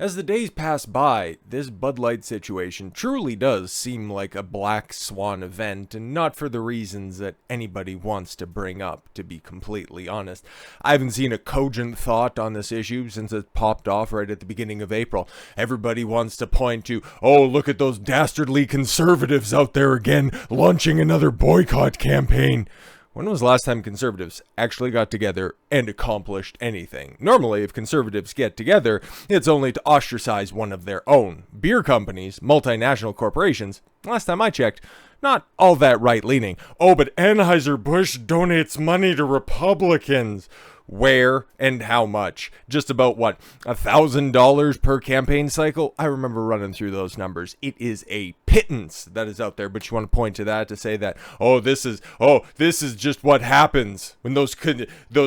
As the days pass by, this Bud Light situation truly does seem like a black swan event, and not for the reasons that anybody wants to bring up, to be completely honest. I haven't seen a cogent thought on this issue since it popped off right at the beginning of April. Everybody wants to point to, oh, look at those dastardly conservatives out there again, launching another boycott campaign. When was the last time conservatives actually got together and accomplished anything? Normally, if conservatives get together, it's only to ostracize one of their own. Beer companies, multinational corporations, last time I checked, not all that right-leaning. Oh, but Anheuser Busch donates money to Republicans. Where and how much? Just about what, $1,000 per campaign cycle? I remember running through those numbers. It is a pittance that is out there, but you want to point to that to say that, this is just what happens when those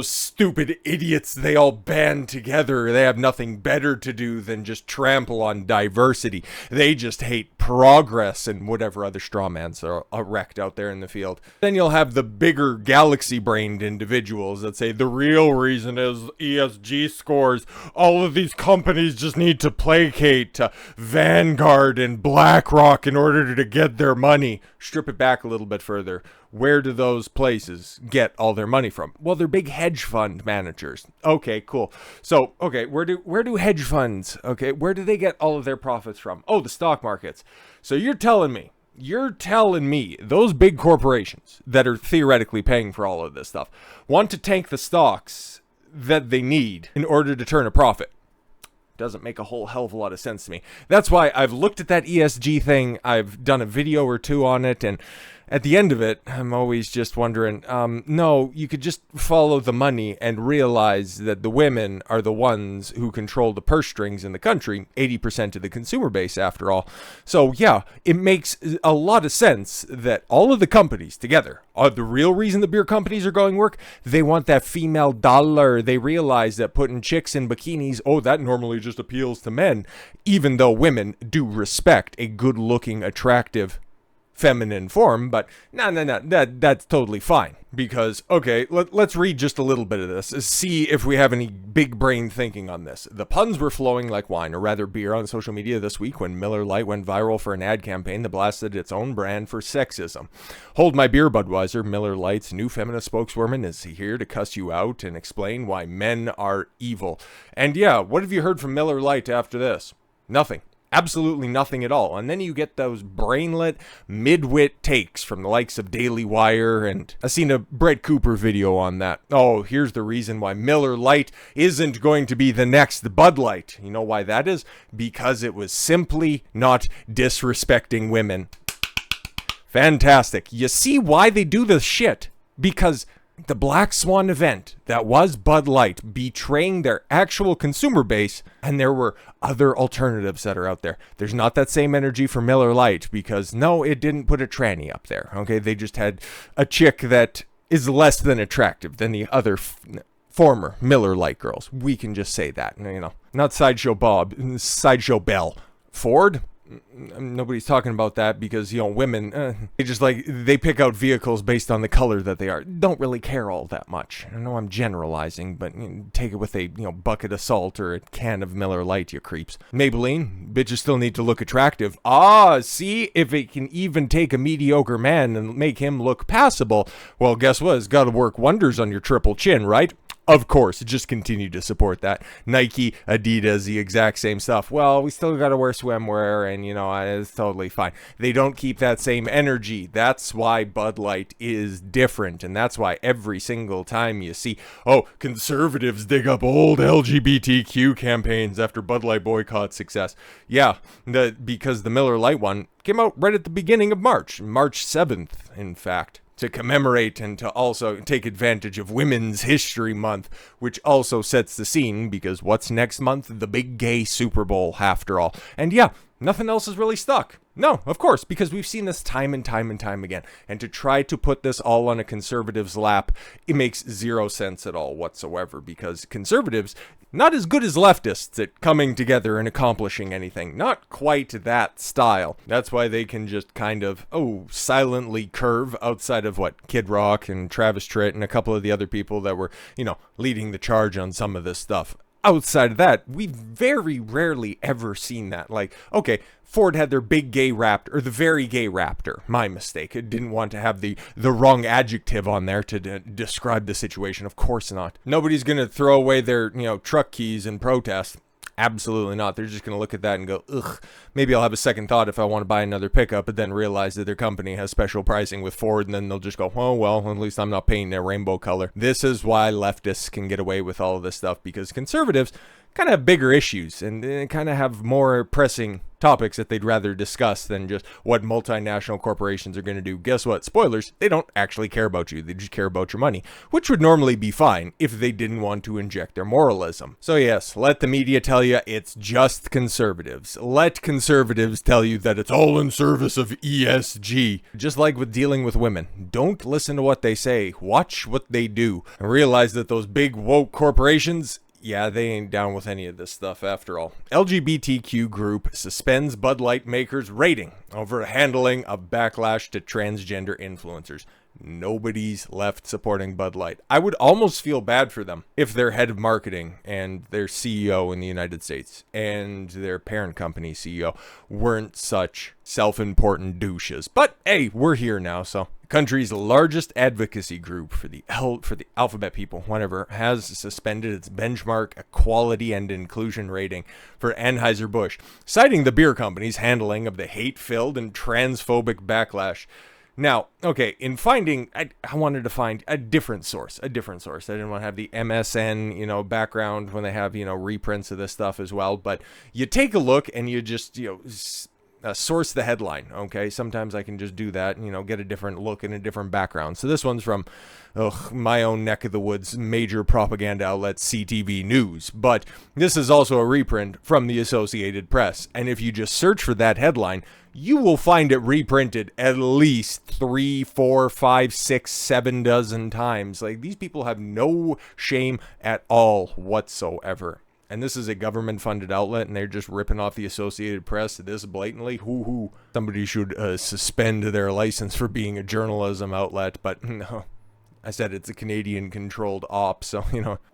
stupid idiots, they all band together. They have nothing better to do than just trample on diversity. They just hate progress and whatever other strawmans are wrecked out there in the field. Then you'll have the bigger galaxy-brained individuals that say the real reason is ESG scores. All of these companies just need to placate to Vanguard and BlackRock in order to get their money. Strip it back a little bit further. Where do those places get all their money from? Well, they're big hedge fund managers. Okay, cool. So, where do hedge funds, where do they get all of their profits from? Oh, the stock markets. So you're telling me those big corporations that are theoretically paying for all of this stuff want to tank the stocks that they need in order to turn a profit? Doesn't make a whole hell of a lot of sense to me. That's why I've looked at that ESG thing. I've done a video or two on it, and at the end of it, I'm always just wondering, no, you could just follow the money and realize that the women are the ones who control the purse strings in the country, 80% of the consumer base after all. So yeah, it makes a lot of sense that all of the companies together are the real reason the beer companies are going work. They want that female dollar. They realize that putting chicks in bikinis, that normally just appeals to men, even though women do respect a good-looking, attractive feminine form. But no, that's totally fine, because let's read just a little bit of this, see if we have any big brain thinking on this. The puns were flowing like wine, or rather beer, on social media this week when Miller Lite went viral for an ad campaign that blasted its own brand for sexism. Hold my beer, Budweiser. Miller Lite's new feminist spokeswoman is here to cuss you out and explain why men are evil. And yeah, what have you heard from Miller Lite after this? Nothing. Absolutely nothing at all. And then you get those brainlet, mid-wit takes from the likes of Daily Wire, and I've seen a Brett Cooper video on that. Oh, here's the reason why Miller Lite isn't going to be the next Bud Light. You know why that is? Because it was simply not disrespecting women. Fantastic. You see why they do this shit? Because the black swan event that was Bud Light betraying their actual consumer base, and there were other alternatives that are out there. There's not that same energy for Miller Lite, because no, it didn't put a tranny up there. They just had a chick that is less than attractive than the other former Miller Lite girls. We can just say that, not Sideshow Bob, Sideshow Belle. Ford? Nobody's talking about that, because women, they pick out vehicles based on the color that they are. Don't really care all that much. I know I'm generalizing, but take it with a bucket of salt or a can of Miller Lite, you creeps. Maybelline, bitches still need to look attractive. See, if it can even take a mediocre man and make him look passable, well, guess what? It's got to work wonders on your triple chin, right? Of course, just continue to support that. Nike, Adidas, the exact same stuff. Well, we still got to wear swimwear, and, it's totally fine. They don't keep that same energy. That's why Bud Light is different, and that's why every single time you see, conservatives dig up old LGBTQ campaigns after Bud Light boycott success. Yeah, because the Miller Lite one came out right at the beginning of March 7th, in fact, to commemorate and to also take advantage of Women's History Month, which also sets the scene, because what's next month? The big gay Super Bowl, after all. And yeah, nothing else is really stuck. No, of course, because we've seen this time and time and time again. And to try to put this all on a conservative's lap, it makes zero sense at all whatsoever, because conservatives, not as good as leftists at coming together and accomplishing anything. Not quite that style. That's why they can just kind of, silently curve outside of Kid Rock and Travis Tritt and a couple of the other people that were, leading the charge on some of this stuff. outside of that, we've very rarely ever seen that. Like, okay, Ford had their big gay Raptor, or the very gay Raptor. My mistake. It didn't want to have the wrong adjective on there to describe the situation. Of course not. Nobody's going to throw away their, truck keys in protest. Absolutely not. They're just going to look at that and go, ugh, maybe I'll have a second thought if I want to buy another pickup, but then realize that their company has special pricing with Ford, and then they'll just go, oh, well, at least I'm not painting their rainbow color. This is why leftists can get away with all of this stuff, because conservatives kind of have bigger issues and kind of have more pressing topics that they'd rather discuss than just what multinational corporations are going to do. Guess what? Spoilers, they don't actually care about you. They just care about your money, which would normally be fine if they didn't want to inject their moralism. So yes, let the media tell you it's just conservatives. Let conservatives tell you that it's all in service of ESG. Just like with dealing with women. Don't listen to what they say. Watch what they do. And realize that those big woke corporations, yeah, they ain't down with any of this stuff after all. LGBTQ group suspends Bud Light makers rating over handling of backlash to transgender influencers. Nobody's left supporting Bud Light. I would almost feel bad for them if their head of marketing and their CEO in the United States and their parent company CEO weren't such self-important douches. But hey, we're here now, so. Country's largest advocacy group for the alphabet people, whatever, has suspended its benchmark equality and inclusion rating for Anheuser Busch, citing the beer company's handling of the hate-filled and transphobic backlash. Now, okay, in finding, I wanted to find a different source. I didn't want to have the MSN, background when they have, reprints of this stuff as well. But you take a look and you just, source the headline, okay? Sometimes I can just do that, get a different look and a different background. So this one's from my own neck of the woods, major propaganda outlet, CTV News. But this is also a reprint from the Associated Press. And if you just search for that headline, you will find it reprinted at least 3, 4, 5, 6, 7 dozen times. Like, these people have no shame at all whatsoever. And this is a government-funded outlet, and they're just ripping off the Associated Press this blatantly. Hoo-hoo. Somebody should suspend their license for being a journalism outlet, but no. I said it's a Canadian-controlled op, so,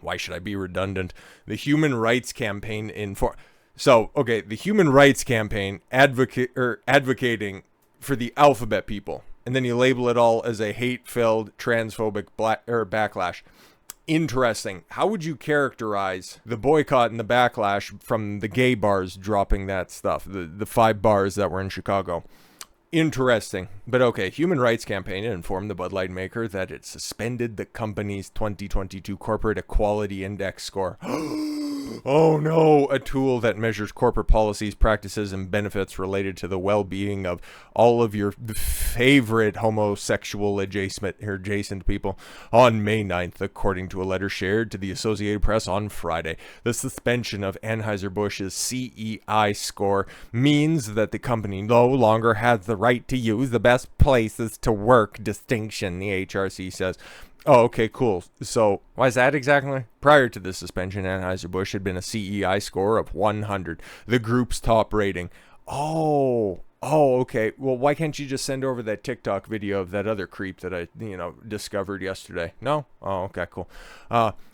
why should I be redundant? The Human Rights Campaign the Human Rights Campaign advocating for the alphabet people, and then you label it all as a hate-filled, transphobic backlash. Interesting. How would you characterize the boycott and the backlash from the gay bars dropping that stuff? The 5 bars that were in Chicago. Interesting. But okay, Human Rights Campaign informed the Bud Light maker that it suspended the company's 2022 Corporate Equality Index score. Oh no, a tool that measures corporate policies, practices, and benefits related to the well-being of all of your favorite homosexual adjacent people on May 9th, according to a letter shared to the Associated Press on Friday. The suspension of Anheuser-Busch's CEI score means that the company no longer has the right to use the best places to work distinction, the HRC says. Oh, okay, cool. So, why is that exactly? Prior to the suspension, Anheuser Busch had been a CEI score of 100, the group's top rating. Oh, okay. Well, why can't you just send over that TikTok video of that other creep that I, discovered yesterday? No? Oh, okay, cool.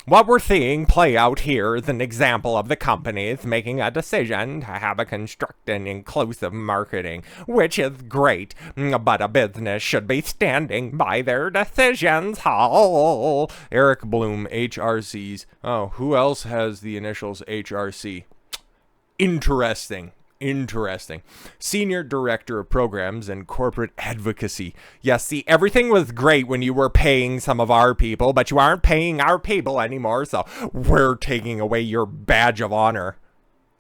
What we're seeing play out here is an example of the companies making a decision to have a constructive, inclusive marketing, which is great, but a business should be standing by their decisions. Oh, Eric Bloom, HRC's. Oh, who else has the initials HRC? Interesting. Senior Director of Programs and Corporate Advocacy. Yes, see, everything was great when you were paying some of our people, but you aren't paying our people anymore, so we're taking away your badge of honor.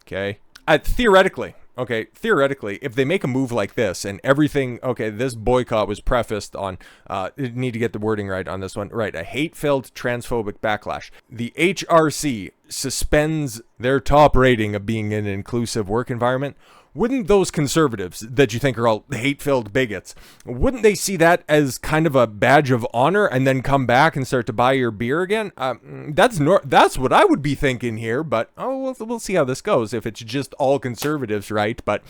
Okay? Theoretically, if they make a move like this and everything, this boycott was prefaced on, need to get the wording right on this one, right, a hate-filled transphobic backlash. The HRC suspends their top rating of being an inclusive work environment. Wouldn't those conservatives that you think are all hate-filled bigots, wouldn't they see that as kind of a badge of honor and then come back and start to buy your beer again? That's what I would be thinking here, but we'll see how this goes if it's just all conservatives, right? But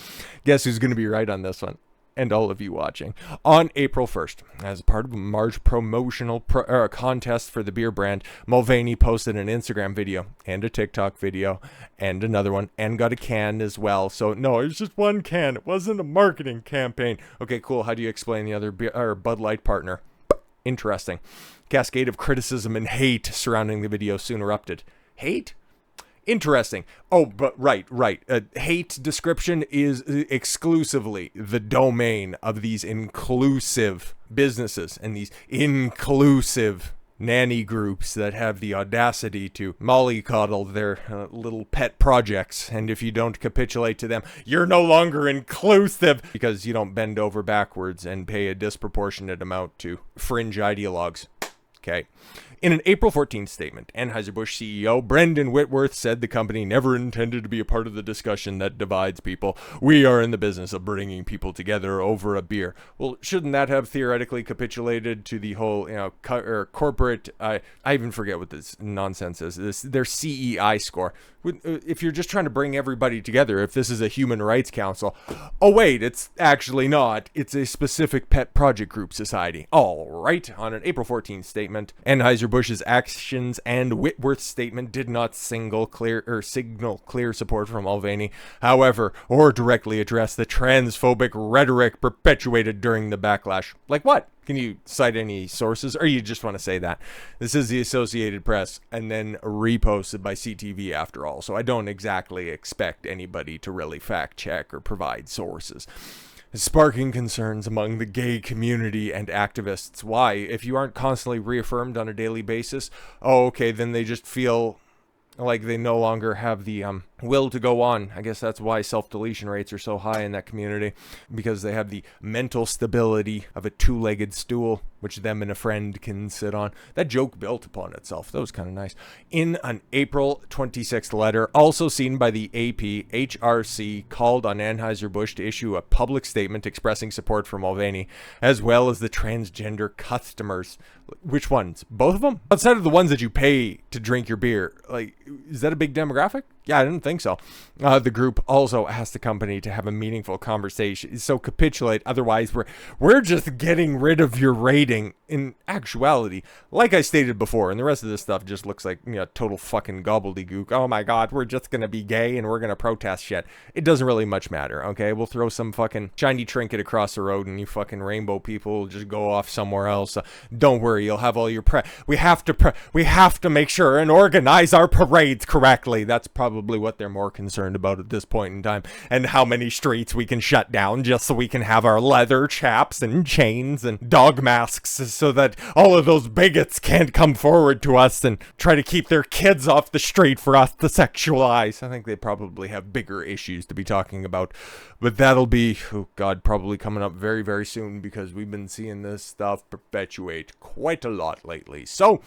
guess who's going to be right on this one? and all of you watching. On April 1st, as part of a March promotional contest for the beer brand, Mulvaney posted an Instagram video and a TikTok video and another one, and got a can as well. So no, it was just one can. It wasn't a marketing campaign. Okay, cool. How do you explain the other Bud Light partner? Interesting. Cascade of criticism and hate surrounding the video soon erupted. Hate? Interesting. Oh, but right. Hate description is exclusively the domain of these inclusive businesses and these inclusive nanny groups that have the audacity to mollycoddle their little pet projects. And if you don't capitulate to them, you're no longer inclusive because you don't bend over backwards and pay a disproportionate amount to fringe ideologues. Okay. In an April 14th statement, Anheuser Busch CEO Brendan Whitworth said the company never intended to be a part of the discussion that divides people. We are in the business of bringing people together over a beer. Well, shouldn't that have theoretically capitulated to the whole, corporate, I even forget what this nonsense is, their CEI score. If you're just trying to bring everybody together, if this is a human rights council, oh wait, it's actually not. It's a specific pet project group society. All right. On an April 14th statement, Anheuser Busch's actions and Whitworth's statement did not signal clear support from Mulvaney, however, or directly address the transphobic rhetoric perpetuated during the backlash. Like what? Can you cite any sources, or you just want to say that? This is the Associated Press, and then reposted by CTV after all, so I don't exactly expect anybody to really fact check or provide sources. Sparking concerns among the gay community and activists. Why? If you aren't constantly reaffirmed on a daily basis, oh, okay, then they just feel like they no longer have the will to go on. I guess that's why self-deletion rates are so high in that community, because they have the mental stability of a two-legged stool, which them and a friend can sit on. That joke built upon itself. That was kind of nice. In an April 26th letter, also seen by the AP, HRC called on Anheuser Busch to issue a public statement expressing support for Mulvaney, as well as the transgender customers. Which ones? Both of them? Outside of the ones that you pay to drink your beer, like, is that a big demographic? Yeah, I didn't think so. The group also asked the company to have a meaningful conversation. So capitulate. Otherwise, we're just getting rid of your rating. In actuality, like I stated before, and the rest of this stuff just looks like total fucking gobbledygook. Oh my god, we're just gonna be gay and we're gonna protest shit. It doesn't really much matter. Okay, we'll throw some fucking shiny trinket across the road, and you fucking rainbow people will just go off somewhere else. Don't worry, you'll have all your we have to make sure and organize our parades correctly. That's probably what they're more concerned about at this point in time, and how many streets we can shut down just so we can have our leather chaps and chains and dog masks, so that all of those bigots can't come forward to us and try to keep their kids off the street for us to sexualize. I think they probably have bigger issues to be talking about, but that'll be, oh god, probably coming up very, very soon, because we've been seeing this stuff perpetuate quite a lot lately. So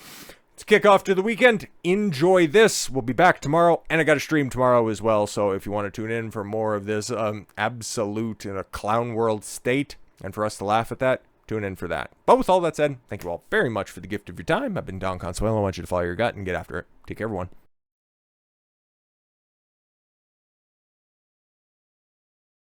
let's kick off to the weekend. Enjoy this. We'll be back tomorrow, and I got a stream tomorrow as well, so if you want to tune in for more of this absolute in a clown world state, and for us to laugh at that, tune in for that. But with all that said, thank you all very much for the gift of your time. I've been Don Consuelo. I want you to follow your gut and get after it. Take care, everyone.